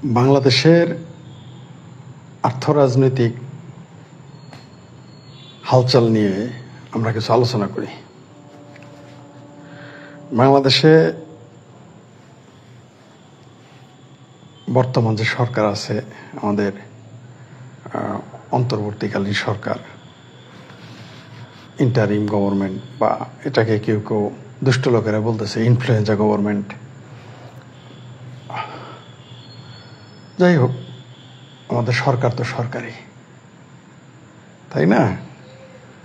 বাংলাদেশের আর্থরাজনৈতিক হালচাল নিয়ে আমরা কিছু আলোচনা করি। বাংলাদেশে বর্তমান যে সরকার আছে, আমাদের অন্তর্বর্তীকালীন সরকার, ইন্টারিম গভর্নমেন্ট, বা এটাকে কেউ কেউ দুষ্ট লোকেরা বলতেছে ইনফ্লুয়েঞ্জা গভর্নমেন্ট। যাই হোক, আমাদের সরকার তো সরকারি, তাই না?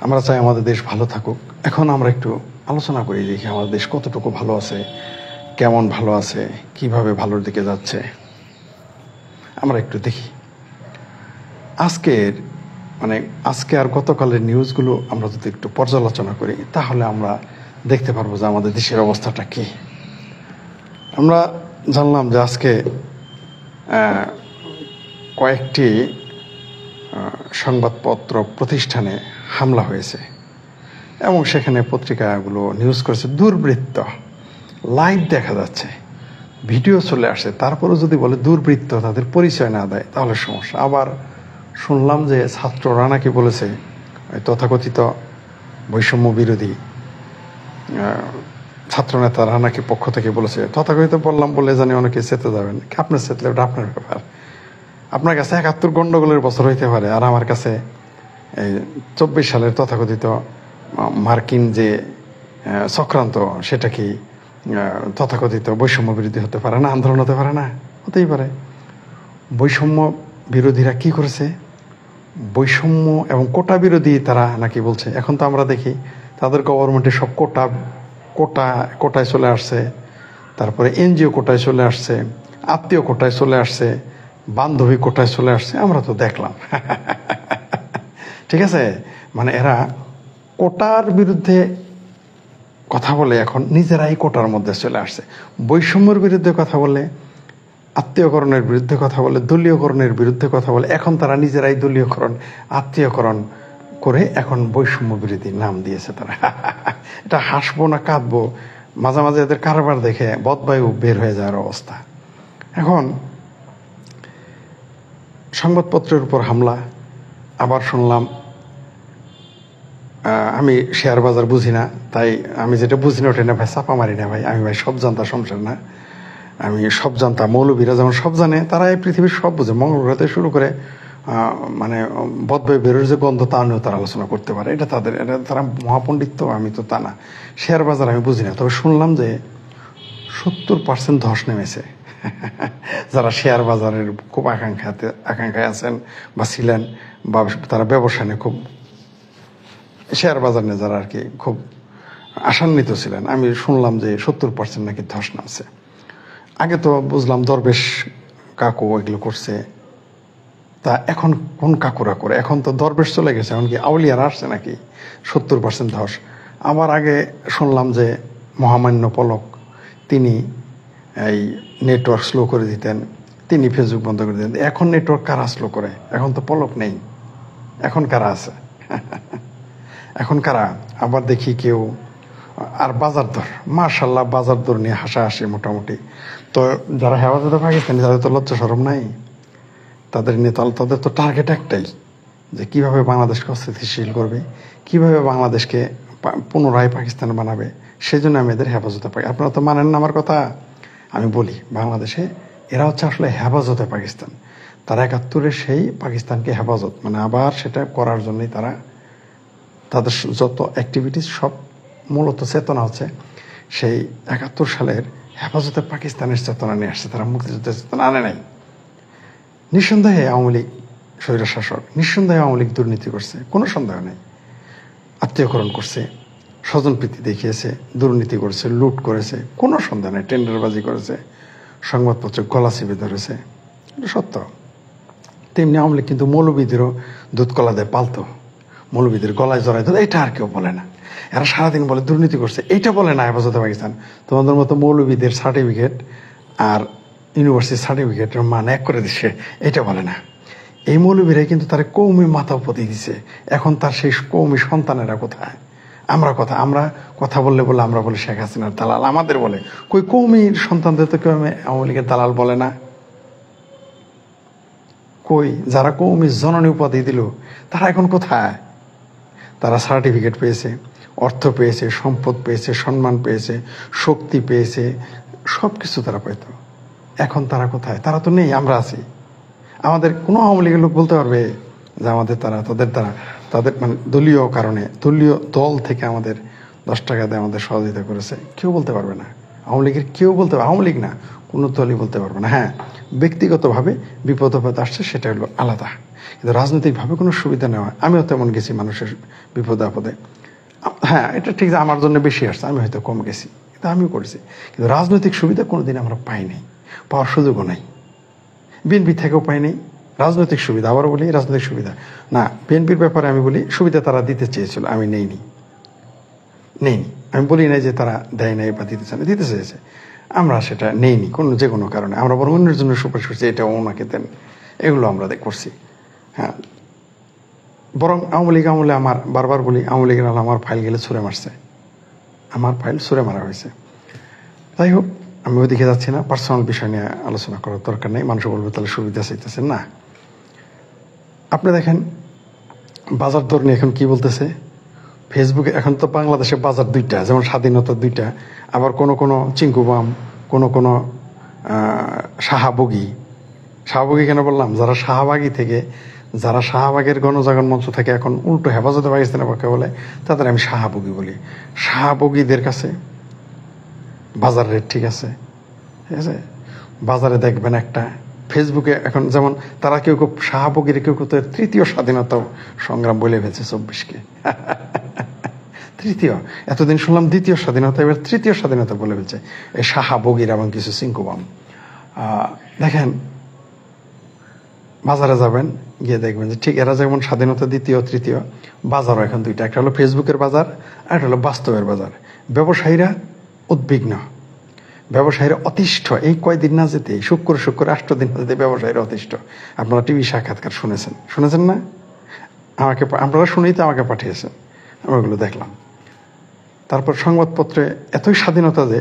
আমরা চাই আমাদের দেশ ভালো থাকুক। এখন আমরা একটু আলোচনা করি, দেখি আমাদের দেশ কতটুকু ভালো আছে, কেমন ভালো আছে, কিভাবে ভালোর দিকে যাচ্ছে। আমরা একটু দেখি আজকে আর গতকালের নিউজগুলো আমরা যদি একটু পর্যালোচনা করি, তাহলে আমরা দেখতে পারবো যে আমাদের দেশের অবস্থাটা কি। আমরা জানলাম যে আজকে কয়েকটি সংবাদপত্র প্রতিষ্ঠানে হামলা হয়েছে এবং সেখানে পত্রিকাগুলো নিউজ করেছে দুর্বৃত্ত। লাইভ দেখা যাচ্ছে, ভিডিও চলে আসে, তারপরেও যদি বলে দুর্বৃত্ত, তাদের পরিচয় না দেয়, তাহলে সমস্যা। আবার শুনলাম যে ছাত্ররা নাকি বলেছে, তথাকথিত বৈষম্য বিরোধী ছাত্রনেতারা নাকি পক্ষ থেকে বলেছে, তথাকথিত বললাম বলে জানি অনেকে চেতে যাবেন, আপনার চেতলে ওটা আপনার ব্যাপার। আপনার কাছে ৭১ গন্ডগোলের বছর হইতে পারে, আর আমার কাছে এই ২৪ সালের তথাকথিত মার্কিন যে চক্রান্ত, সেটা কি তথাকথিত বৈষম্য বিরোধী হতে পারে না? আন্দোলন হতে পারে না? হতেই পারে। বৈষম্য বিরোধীরা কি করেছে? বৈষম্য এবং কোটা বিরোধী তারা নাকি বলছে। এখন তো আমরা দেখি তাদের গভর্নমেন্টে সব কোটায় চলে আসছে, তারপরে এনজিও কোটায় চলে আসছে, আত্মীয় কোটায় চলে আসছে, বান্ধবী কোটায় চলে আসছে। আমরা তো দেখলাম ঠিক আছে, মানে এরা কোটার বিরুদ্ধে কথা বলে এখন নিজেরাই কোটার মধ্যে চলে আসছে। বৈষম্যের বিরুদ্ধে কথা বলে, আত্মীয়করণের বিরুদ্ধে কথা বলে, দলীয়করণের বিরুদ্ধে কথা বলে, এখন তারা নিজেরাই দলীয়করণ, আত্মীয়করণ করে এখন বৈষম্য বিরোধী নাম দিয়েছে তারা এটা হাসবো না কাঁদবো, মাঝে মাঝে এদের কারবার দেখে বদবায়ু বের হয়ে যাওয়ার অবস্থা। এখন সংবাদপত্রের উপর হামলা। আবার শুনলাম, আমি শেয়ার বাজার বুঝি না, তাই আমি যেটা বুঝি না ওটা না ভাই চাপা মারি না ভাই। আমি ভাই সব জানতা সংসার না, আমি সব জানতা। মৌলবীরা যেমন সব জানে, তারা এই পৃথিবীর সব বুঝে। মঙ্গলগ্রহতে শুরু করে মানে বদবায়ু বেরোর যে গন্ধ, তা নিয়েও তারা আলোচনা করতে পারে। এটা তারা মহাপণ্ডিত, আমি তো তা না। শেয়ার বাজার আমি বুঝি না, তবে শুনলাম যে 70% ধস নেমেছে যারা শেয়ার বাজারের খুব আকাঙ্ক্ষায় আছেন বা ছিলেন, বা তারা ব্যবসা নিয়ে খুব, শেয়ার বাজার নিয়ে যারা আর কি খুব আশান্বিত ছিলেন, আমি শুনলাম যে 70% নাকি ধস নামছে। আগে তো বুঝলাম দরবেশ কাকু এগুলো করছে, তা এখন কোন কাকুরা করে? এখন তো দরবেশ চলে গেছে, এখন কি আউলিয়ারা আসছে নাকি 70% ধস? আবার আগে শুনলাম যে মহামান্য পলক, তিনি এই নেটওয়ার্ক স্লো করে দিতেন, তিনি ফেসবুক বন্ধ করে দিতেন। এখন নেটওয়ার্ক কারা স্লো করে? এখন তো পলক নেই, এখন কারা আছে? এখন কারা? আবার দেখি কেউ, আর বাজার দর, মাশাআল্লাহ বাজার দর নিয়ে হাসাহাসি মোটামুটি। তো যারা হেফাজতে পাকিস্তানি, তাদের তো লজ্জা শরম নাই, তাদের নিয়ে তাদের তো টার্গেট একটাই, যে কিভাবে বাংলাদেশকে অস্থিতিশীল করবে, কিভাবে বাংলাদেশকে পুনরায় পাকিস্তান বানাবে। সেই জন্য আমি এদের হেফাজতে পাই। আপনারা তো মানেন না আমার কথা। আমি বলি, বাংলাদেশে এরা হচ্ছে আসলে হেফাজতে পাকিস্তান। তারা ৭১-এর সেই পাকিস্তানকে হেফাজত, মানে আবার সেটা করার জন্যই তারা, তাদের যত অ্যাক্টিভিটিস সব মূলত চেতনা হচ্ছে সেই ৭১ সালের হেফাজতে পাকিস্তানের চেতনা নিয়ে আসছে। তারা মুক্তিযুদ্ধের চেতনা আনে নাই। নিঃসন্দেহে আওয়ামী লীগ স্বৈরশাসক, নিঃসন্দেহে আওয়ামী লীগ দুর্নীতি করছে, কোনো সন্দেহ নেই। আত্মীয়করণ করছে, স্বজনপ্রীতি দেখিয়েছে, দুর্নীতি করেছে, লুট করেছে, কোনো সন্দেহ নেই। টেন্ডারবাজি করেছে, সংবাদপত্রে গলা চিপে ধরেছে, এটা সত্য। তেমনি আওয়ামী লীগ কিন্তু মৌলবীদেরও দুধ কলা দেয় পালতো, মৌলবীদের গলায় জড়ায় ধরে, এটা আর কেউ বলে না। এরা সারাদিন বলে দুর্নীতি করছে, এইটা বলে না হেফাজতে পাকিস্তান। তোমাদের মতো মৌলবীদের সার্টিফিকেট আর ইউনিভার্সিটি সার্টিফিকেটের মান এক করে দিচ্ছে, এটা বলে না। এই মৌলবীরাই কিন্তু তার কৌমি মাথা উপতি দিছে। এখন তার সেই কৌমি সন্তানেরা কোথায়? আমরা কথা বললে আমরা বলি শেখ হাসিনার দালাল, আমাদের বলে। কই কৌমির সন্তানদের তো কেউ আওয়ামী লীগের দালাল বলে না। কই যারা কৌমি জননী উপাধি দিল তারা এখন কোথায়? তারা সার্টিফিকেট পেয়েছে, অর্থ পেয়েছে, সম্পদ পেয়েছে, সম্মান পেয়েছে, শক্তি পেয়েছে, সব কিছু তারা পেত। এখন তারা কোথায়? তারা তো নেই, আমরা আছি। আমাদের কোনো আওয়ামী লীগের লোক বলতে পারবে যে আমাদের তারা তাদের মানে দলীয় কারণে দলীয় দল থেকে আমাদের 10 টাকা দিয়ে আমাদের সহযোগিতা করেছে? কেউ বলতে পারবে না। আওয়ামী লীগের কেউ বলতে পারবে, আওয়ামী লীগ না কোনো দলই বলতে পারবে না। হ্যাঁ, ব্যক্তিগতভাবে বিপদ আপদ আসছে, সেটা হলো আলাদা, কিন্তু রাজনৈতিকভাবে কোনো সুবিধা নেওয়া, আমিও তেমন গেছি মানুষের বিপদে আপদে। হ্যাঁ, এটা ঠিক যে আমার জন্য বেশি আসছে, আমি হয়তো কম গেছি, কিন্তু আমিও করেছি। কিন্তু রাজনৈতিক সুবিধা কোনোদিন আমরা পাইনি, পাওয়ার সুযোগও নাই। বিএনপি থেকেও পাইনি রাজনৈতিক সুবিধা। আবার বলি রাজনৈতিক সুবিধা না, বিএনপির ব্যাপারে আমি বলি সুবিধা তারা দিতে চেয়েছিল, আমি নেইনি। আমি বলি নাই যে তারা দেয় নাই বা দিতে চায় না, দিতে চেয়েছে, আমরা সেটা নেইনি যে কোনো কারণে। আমরা বরং অন্যের জন্য সুপারিশ করছি, এটা ওনাকে দেন, এগুলো আমরা করছি। হ্যাঁ, বরং আওয়ামী লীগ আমলে আমার বারবার বলি, আওয়ামী লীগের আমার ফাইল গেলে ছুঁড়ে মারছে, আমার ফাইল ছুঁড়ে মারা হয়েছে। যাই হোক, আমি ওইদিকে যাচ্ছি না, পার্সোনাল বিষয় নিয়ে আলোচনা করার দরকার নেই। মানুষ বলবে তাহলে সুবিধা চাইতেছেন না। আপনি দেখেন বাজার দর নিয়ে এখন কি বলতেছে ফেসবুকে। এখন তো বাংলাদেশে বাজার দুইটা, যেমন স্বাধীনতা দুইটা, আবার কোনো চিঙ্কুবাম, কোনো শাহবাগী কেন বললাম, যারা শাহবাগী থেকে, যারা শাহবাগের গণজাগরণ মঞ্চ থেকে এখন উল্টো হেফাজতে পাকিস্তানের পক্ষে বলে, তাদের আমি শাহবাগী বলি। শাহবাগীদের কাছে বাজার রেট ঠিক আছে, ঠিক আছে। বাজারে দেখবেন একটা ফেসবুকে এখন যেমন তারা কেউ শাহবাগীর কেউ তৃতীয় স্বাধীনতা সংগ্রাম বলে ফেলছে 24-কে। তৃতীয়, এতদিন শুনলাম দ্বিতীয় স্বাধীনতা, এবার তৃতীয় স্বাধীনতা বলে ফেলছে এই শাহবাগীর এবং কিছু চিঙ্কুবাম। দেখেন বাজারে যাবেন, গিয়ে দেখবেন যে ঠিক এরা যেমন স্বাধীনতা দ্বিতীয় তৃতীয়, বাজারও এখন দুইটা, একটা হলো ফেসবুকের বাজার আর একটা হলো বাস্তবের বাজার। ব্যবসায়ীরা উদ্বিগ্ন, ব্যবসায়ীরা অতিষ্ঠ। এই কয়দিন না যেতে, শুক্র 8 দিন না যেতে ব্যবসায়ীরা অতিষ্ঠ। আপনারা টিভি সাক্ষাৎকার শুনেছেন না? আপনারা শুনেই তো আমাকে পাঠিয়েছেন, আমি ওগুলো দেখলাম। তারপর সংবাদপত্রে এতই স্বাধীনতা যে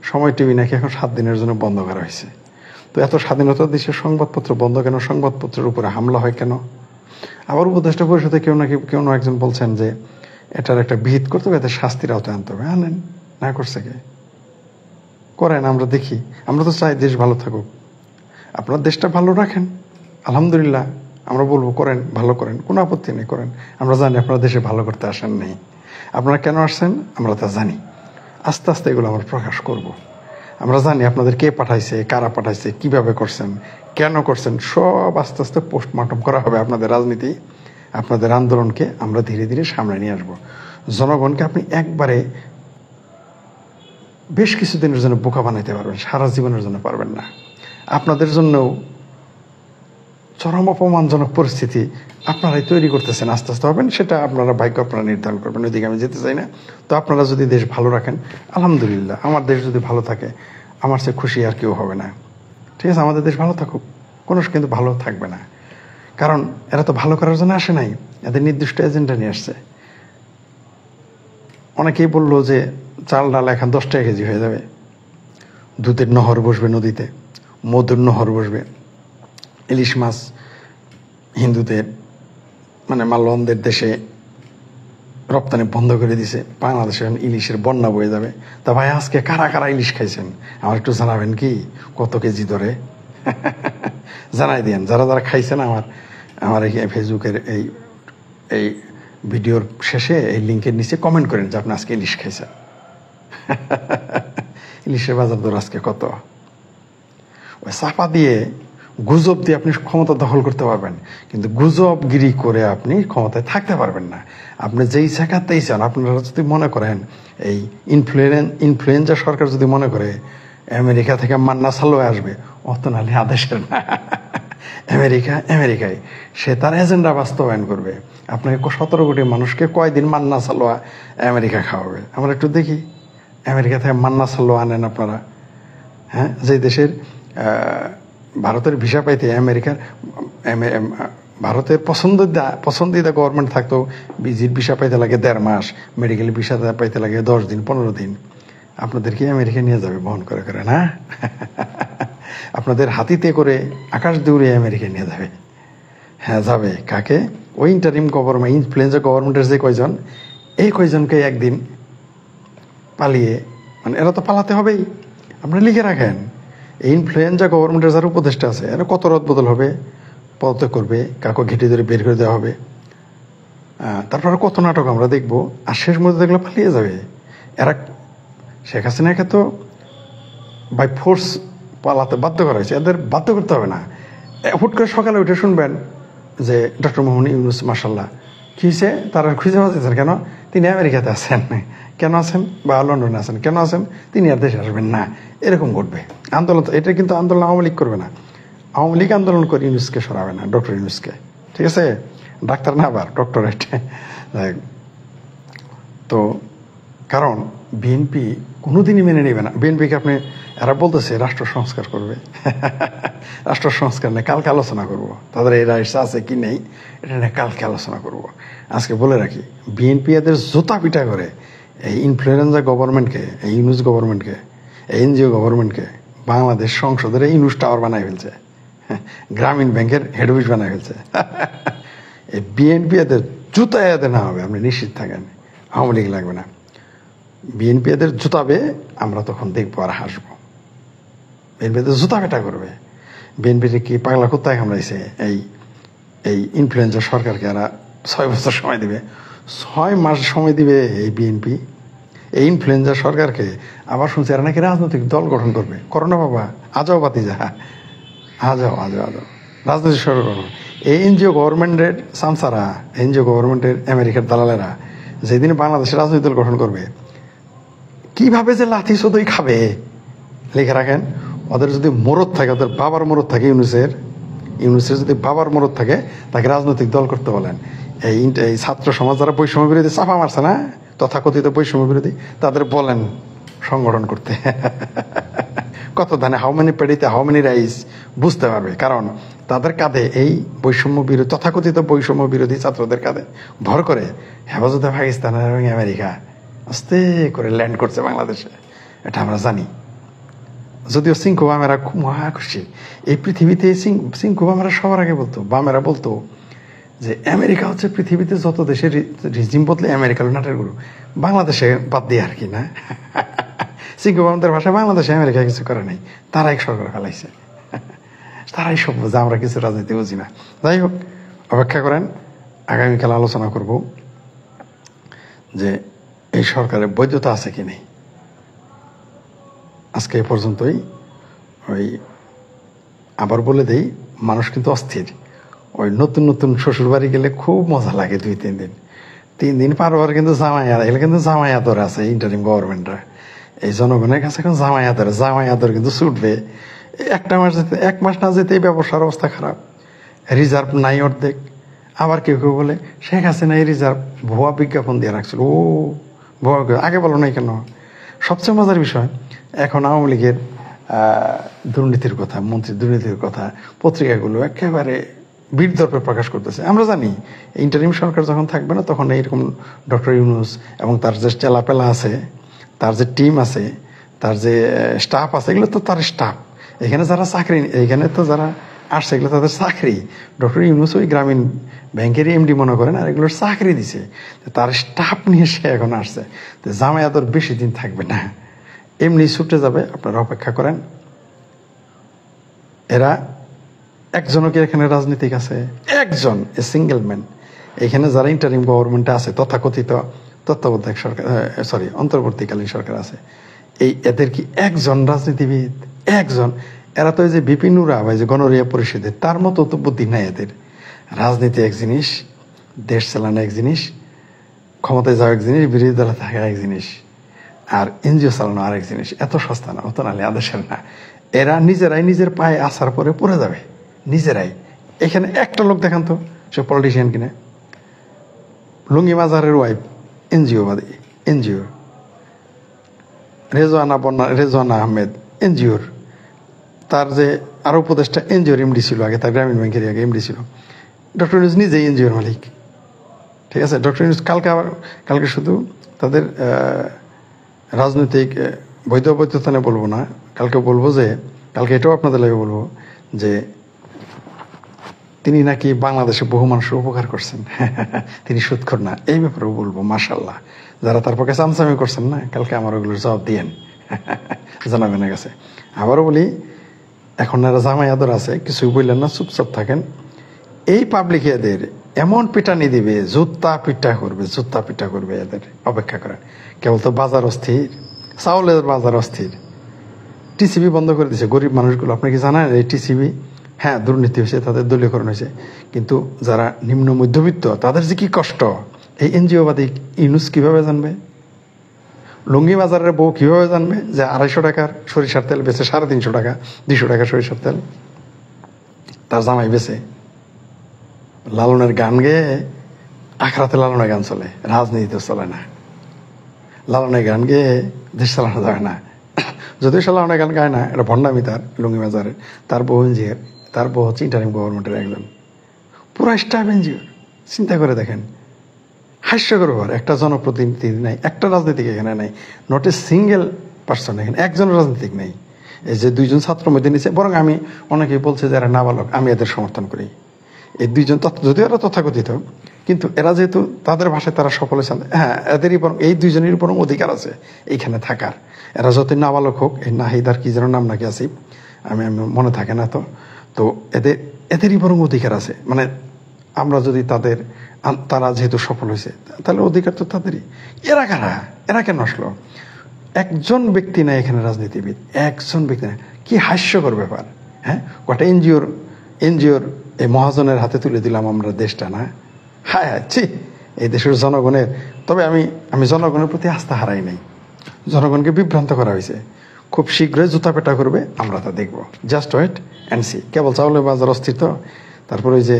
সময় টিভি নাকি এখন 7 দিনের জন্য বন্ধ করা হয়েছে। তো এত স্বাধীনতা দেশে সংবাদপত্র বন্ধ কেন? সংবাদপত্রের উপরে হামলা হয় কেন? আবার উপদেষ্টা পরিষদে কেউ একজন বলছেন যে এটার একটা বিহিত করতে হবে, এতে শাস্তির আওতায় আনতে হবে। আনেন, না করছে কে? করেন, আমরা দেখি। আমরা তো চাই দেশ ভালো থাকুক, আপনার দেশটা ভালো রাখেন, আলহামদুলিল্লাহ আমরা বলবো করেন, ভালো করেন, কোনো আপত্তি নেই, করেন। আমরা জানি আপনারা দেশে ভালো করতে আসেন নেই, আপনারা কেন আসছেন আমরা তা জানি। আস্তে আস্তে এগুলো আমরা প্রকাশ করব। আমরা জানি আপনাদের কে পাঠাইছে, কারা পাঠাইছে, কিভাবে করছেন, কেন করছেন, সব আস্তে আস্তে পোস্টমর্টম করা হবে। আপনাদের রাজনীতি, আপনাদের আন্দোলনকে আমরা ধীরে ধীরে সামনে নিয়ে আসবো। জনগণকে আপনি একবারে বেশ কিছুদিনের জন্য বোকা বানাইতে পারবেন, সারা জীবনের জন্য পারবেন না। আপনাদের জন্যও চরম অপমানজনক পরিস্থিতি আপনারাই তৈরি করতেছেন, আস্তে আস্তে হবেন, সেটা আপনারা ভাগ্য আপনারা নির্ধারণ করবেন। ওইদিকে আমি যেতে চাই না। তো আপনারা যদি দেশ ভালো রাখেন, আলহামদুলিল্লাহ, আমার দেশ যদি ভালো থাকে আমার চেয়ে খুশি আর কেউ হবে না। ঠিক আছে, আমাদের দেশ ভালো থাকুক, কোনো কিন্তু ভালো থাকবে না, কারণ এরা তো ভালো করার জন্য আসে নাই, এদের নির্দিষ্ট এজেন্ডা নিয়ে আসছে। অনেকেই বললো যে চাল ডাল এখন 10 টাকা কেজি হয়ে যাবে, দুধের নহর বসবে নদীতে, মধুর নহর বসবে, ইলিশ মাছ হিন্দুদের মানে মালওয়ানদের দেশে রপ্তানি বন্ধ করে দিছে, বাংলাদেশে ইলিশের বন্যা বয়ে যাবে। তা ভাই আজকে কারা কারা ইলিশ খাইছেন আমার একটু জানাবেন কি, কত কেজি ধরে জানাই দিয়েন। যারা যারা খাইছেন আমার এই ফেসবুকের এই ভিডিওর শেষে এই লিঙ্কের নিচে কমেন্ট করেন যে আপনি আজকে ইলিশ খাইছেন। ইলিশের বাজার দর আজকে কত? ওই চাপা দিয়ে গুজব দিয়ে আপনি ক্ষমতা দখল করতে পারবেন, কিন্তু গুজবগিরি করে আপনি ক্ষমতায় থাকতে পারবেন না। আপনি যেই জায়গাতেই চান, আপনারা যদি মনে করেন এই ইনফ্লুয়েঞ্জা সরকার যদি মনে করে আমেরিকা থেকে মান্না সালোয়া আসবে, অত নালে আদেশের না। আমেরিকায় সে তার এজেন্ডা বাস্তবায়ন করবে। আপনাকে 17 কোটি মানুষকে কয়দিন মান্না সালোয়া আমেরিকা খাওয়াবে? আমরা একটু দেখি, আমেরিকা থেকে মান্না সালোয়া আনেন আপনারা। হ্যাঁ, যে দেশের ভারতের ভিসা পাইতে ভারতের পছন্দিদা গভর্নমেন্ট থাকতো, ভিজিট ভিসা পাইতে লাগে 1.5 মাস, মেডিকেল ভিসা পাইতে লাগে 10 দিন 15 দিন। আপনাদেরকে আমেরিকা নিয়ে যাবে বহন করে করে না? আপনাদের হাতিতে করে আকাশ দৌড়ে আমেরিকা নিয়ে যাবে। হ্যাঁ যাবে। কাকে? ওই ইন্টারিম গভর্নমেন্ট, ইনফ্লুয়েঞ্জা গভর্নমেন্টের যে কয়জন, এই কয়জনকে একদিন পালিয়ে, মানে এরা তো পালাতে হবেই। আপনারা লিখে রাখেন, এই ইনফ্লুয়েঞ্জা গভর্নমেন্টের যারা উপদেষ্টা আছে এরা কত রদবদল হবে, পদত্যাগ করবে, কাকে ঘেটে ধরে বের করে দেওয়া হবে, তারপরে কত নাটক আমরা দেখবো, আর শেষ মুহূর্তে দেখলে পালিয়ে যাবে এরা। শেখ হাসিনাকে তো বাই ফোর্স পালাতে বাধ্য করা হয়েছে, এদের বাধ্য করতে হবে না। হুট করে সকালে উঠে শুনবেন যে ডক্টর মোহাম্মদ ইউনূস মাশাআল্লাহ কি হয়েছে, তারা খুঁজে পাচ্ছেন কেন, তিনি আমেরিকাতে আছেন, কেন আছেন, বা লন্ডনে আছেন, কেন আছেন, তিনি আর দেশে আসবেন না, এরকম ঘটবে। আন্দোলন, এটা কিন্তু আন্দোলন আওয়ামী লীগ করবে না। আওয়ামী লীগ আন্দোলন করে ইউনূসকে সরাবে না, ডক্টর ইউনূসকে, ঠিক আছে? ডাক্তার না, আবার ডক্টরেট। তো কারণ বিএনপি কোনোদিনই মেনে নেবে না। বিএনপিকে আপনি, এরা বলতেছে রাষ্ট্র সংস্কার করবে। রাষ্ট্র সংস্কার নিয়ে কালকে আলোচনা করব, তাদের এই রাইটস আছে কি নেই এটা নিয়ে কালকে আলোচনা করব। আজকে বলে রাখি, বিএনপি এদের জুতা পিটা করে এই ইনফ্লুয়েঞ্জা গভর্নমেন্টকে, এই ইউনূস গভর্নমেন্টকে, এই এনজিও গভর্নমেন্টকে বাংলাদেশ সংসদের ইউনূস টাওয়ার বানায় ফেলছে, গ্রামীণ ব্যাংকের হেড অফিস বানায় ফেলছে। এই বিএনপি এদের জুতা এদের না হবে, আপনি নিশ্চিত থাকেন। আওয়ামী লীগ লাগবে না, বিএনপি এদের জুতাবে, আমরা তখন দেখবো আর হাসবো। বিএনপি এদের জুতা পেটা করবে। বিএনপির কি পাগলা কুত্তায় কামড়াইছে এই এই ইনফ্লুয়েঞ্জার সরকারকে, এরা 6 বছর সময় দিবে, 6 মাস সময় দিবে এই বিএনপি এই ইনফ্লুয়েঞ্জার সরকারকে। আবার শুনছি এরা নাকি রাজনৈতিক দল গঠন করবে। করোনা বাবা, আজাও বাতি যা, আজাও আজাও আজাও রাজনৈতিক সরকার করো। এই এনজিও গভর্নমেন্টের সামসারা, এনজিও গভর্নমেন্টের আমেরিকার দালালেরা যেদিন বাংলাদেশের রাজনৈতিক দল গঠন করবে, কিভাবে যে লাথি শুধুই খাবে লিখে রাখেন। ওদের যদি মরদ থাকে, ওদের বাবার মরদ থাকে, ইউনূসের যদি বাবার মরদ থাকে, তাকে রাজনৈতিক দল করতে বলেন। এই ছাত্র সমাজ যারা বৈষম্য বিরোধী চাপা মারছে না, তথাকথিত বৈষম্য বিরোধী, তাদের বলেন সংগঠন করতে। কত ধানে হাউ মেনি পেডিতে হাউ মেনি রাইস বুঝতে পারবে। কারণ তাদের কাঁধে এই বৈষম্য বিরোধী, তথাকথিত বৈষম্য বিরোধী ছাত্রদের কাঁধে ভর করে হেফাজতে পাকিস্তান এবং আমেরিকা আস্তে করে ল্যান্ড করছে বাংলাদেশে, এটা আমরা জানি। যদিও সিংকো বামেরা খুব মহা খুশি, এই পৃথিবীতে সিংকো বামেরা সবার আগে বলতো, বামেরা বলতো যে আমেরিকা হচ্ছে পৃথিবীতে যত দেশের রিজিম বদলে আমেরিকার নাটের গুরু, বাংলাদেশে বাদ দিয়ে আর কি না। সিংকো বামদের ভাষায় বাংলাদেশে আমেরিকা কিছু করে নাই, তারাই সরকার ফেলাইছে, তারাই সব বোঝে, আমরা কিছু রাজনীতি বুঝি না। যাই হোক, অপেক্ষা করেন, আগামীকাল আলোচনা করব যে এই সরকারের বৈধতা আছে কি নেই। আজকে এ পর্যন্তই। ওই আবার বলে দেই, মানুষ কিন্তু অস্থির। ওই নতুন নতুন শ্বশুর বাড়ি গেলে খুব মজা লাগে, 2-3 দিন, 3 দিন পার হওয়ার কিন্তু জামাই এগুলো কিন্তু জামাই আদর আছে ইন্টারিম গভর্নমেন্টরা। এই জনগণের কাছে এখন জামাই আদর কিন্তু ছুটবে। 1 মাস না যেতেই ব্যবসার অবস্থা খারাপ, রিজার্ভ নাই অর্ধেক। আবার কেউ কেউ বলে শেখ হাসিনা এই রিজার্ভ ভুয়া বিজ্ঞাপন দিয়ে রাখছিল। ও ভুয়া, আগে বলো নাই কেন? সবচেয়ে মজার বিষয়, এখন আওয়ামী লীগের দুর্নীতির কথা, মন্ত্রীর দুর্নীতির কথা পত্রিকাগুলো একেবারে বীরদর্পে প্রকাশ করতেছে। আমরা জানি ইন্টারিম সরকার যখন থাকবে না, তখন এইরকম ডক্টর ইউনূস এবং তার যে চেলাপেলা আছে, তার যে টিম আছে, তার যে স্টাফ আছে, এগুলো তো তার স্টাফ। এখানে যারা চাকরি, এখানে তো যারা আসছে এগুলো তাদের চাকরি। ডক্টর ইউনূস ওই গ্রামীণ ব্যাংকেরই এমডি মনে করেন, আর এগুলোর চাকরি দিছে, তার স্টাফ নিয়ে সে এখন আসছে। তো জামাই আদর বেশি দিন থাকবে না, এমনি ছুটে যাবে, আপনারা অপেক্ষা করেন। এরা একজনও কি এখানে রাজনীতিক আছে? একজন, এ সিঙ্গেল ম্যান। এখানে যারা ইন্টারিম গভর্নমেন্টে আছে, তথাকথিত তত্ত্বাবধায়ক সরকার, অন্তর্বর্তীকালীন সরকার আছে, এদের কি একজন রাজনীতিবিদ? একজন? এরা তো এই যে বিপিন উরা বা যে গণরিয়া পরিষদের, তার মতো তো বুদ্ধি নাই এদের। রাজনীতি এক জিনিস, দেশ চালানো এক জিনিস, ক্ষমতায় যাওয়া এক জিনিস, বিরোধী দলে থাকা এক জিনিস, আর এনজিও চালানো আরেক জিনিস। এত সস্তা না, অত নালে আদেশের না। এরা নিজেরাই নিজের পায়ে আসার পরে পড়ে যাবে, নিজেরাই। এখানে একটা লোক দেখান তো, সে পলিটিশিয়ান কিনে। লুঙ্গি মাজারের ওয়াইফ এনজিও, রেজওয়ানা আহমেদ এনজিওর, তার যে আরো উপদেষ্টা এনজিওর এমডি ছিল আগে, তার গ্রামীণ ব্যাংকের আগে এমডি ছিল। ডক্টর ইউনূস নিজেই এনজিওর মালিক, ঠিক আছে? ডক্টর ইউনূস কালকে শুধু তাদের রাজনৈতিক বৈধতা নিয়ে বলবো না, কালকে বলবো যে, কালকে এটাও আপনাদের লাগে বলবো যে তিনি নাকি বাংলাদেশে বহু মানুষের উপকার করছেন তিনি সুদখোর না, এই ব্যাপারেও বলবো মাশাআল্লাহ। যারা তার পক্ষে চামচামি করছেন না, কালকে আমার ওগুলোর জবাব দিয়েন জনগণের কাছে। আবারও বলি, এখন এরা জামাই আদর আছে, কিছুই বললেন না, চুপচাপ থাকেন। এই পাবলিক এদের এমন পিটানি দিবে, জুতা পিটা করবে এদের, অপেক্ষা করেন। কেবল তো বাজার অস্থির, চাউলের বাজার অস্থির। টিসিবি বন্ধ করে দিয়েছে গরিব মানুষগুলো। আপনি কি জানেন এই টিসিবি, হ্যাঁ দুর্নীতি হয়েছে, তাদের দলীয়করণ হয়েছে, কিন্তু যারা নিম্ন মধ্যবিত্ত তাদের যে কি কষ্ট, এই এনজিও বাদী ইউনুস কিভাবে জানবে? লুঙ্গি বাজারের বউ কিভাবে জানবে যে 250 টাকার সরিষার তেল বেচে 350 টাকা, 200 টাকা সরিষার তেল তার জামাই বেচে? লালনের গান গেয়ে, আখড়াতে লালনের গান চলে, রাজনীতিতে চলে না। লালনের গান গেয়ে দেশ চালানো যাবে না। যদিও সে লালনের গান গায় না, এটা ভণ্ডামি তার, লুঙ্গি বাজারের। তার বউ এনজিওর, তার বউ হচ্ছে ইন্টারিম গভর্নমেন্টের একজন পুরো স্টাফ এনজিওর। চিন্তা করে দেখেন, হাস্যকর ব্যাপার। একটা জনপ্রতিনিধি নাই, একটা রাজনীতিক এখানে নাই, নট এ সিঙ্গেল পার্সন এখানে, একজন রাজনীতিক নেই। এই যে 2 জন ছাত্র মধ্যে নিচ্ছে, বরং আমি অনেকেই বলছে যারা নাবালক, আমি এদের সমর্থন করি। এই 2 জন যদিও এরা তথাকথিত, কিন্তু এরা যেহেতু তাদের ভাষায় তারা সফল হয়েছে, হ্যাঁ এদেরই বরং, এই 2 জনের বরং অধিকার আছে এইখানে থাকার। এরা যতই নাবালক হোক, এই নাহিদার কি যেন নাম নাকি আসিফ, আমি মনে থাকে না, তো এদেরই বরং অধিকার আছে। মানে আমরা যদি তারা যেহেতু সফল হয়েছে, তাহলে অধিকার তো তাদেরই। এরা কারা? এরা কেন আসলো? একজন ব্যক্তি নাই এখানে রাজনীতিবিদ, একজন ব্যক্তি না। কি হাস্যকর ব্যাপার! হ্যাঁ, কটা এনজিওর এই মহাজনের হাতে তুলে দিলাম আমরা দেশটা, না? হ্যাঁ ছি, এই দেশের জনগণের। তবে আমি জনগণের প্রতি আস্থা হারাই নাই। জনগণকে বিভ্রান্ত করা হয়েছে, খুব শীঘ্রই জুতা পেটা করবে, আমরা তা দেখবো। Just wait and see. কেবল চাউলের বাজার অস্থির তো, তারপরে ওই যে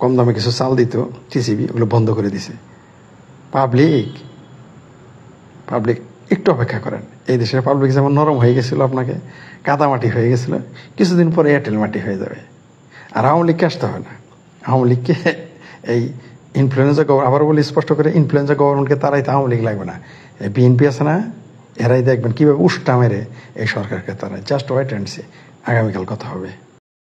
কম দামে কিছু চাল দিত টিসিবি, ওগুলো বন্ধ করে দিছে। পাবলিক একটু অপেক্ষা করেন। এই দেশের পাবলিক যেমন নরম হয়ে গেছিল, আপনাকে কাদামাটি হয়ে গেছিল, কিছুদিন পরে এয়ারটেল মাটি হয়ে যাবে। আর আওয়ামী লীগকে আসতে হবে না। আওয়ামী লীগকে এই ইনফ্লুয়েন্সা আবার বলি স্পষ্ট করে, ইনফ্লুয়েন্সা গভর্নমেন্টকে তারাইতে আওয়ামী লীগ লাগবে না। এই বিএনপি আছে না, এরাই দেখবেন কিভাবে উষ্টা মেরে এই সরকারকে তারা। জাস্ট ওয়েট অ্যান্ড সি, আগামীকাল কথা হবে।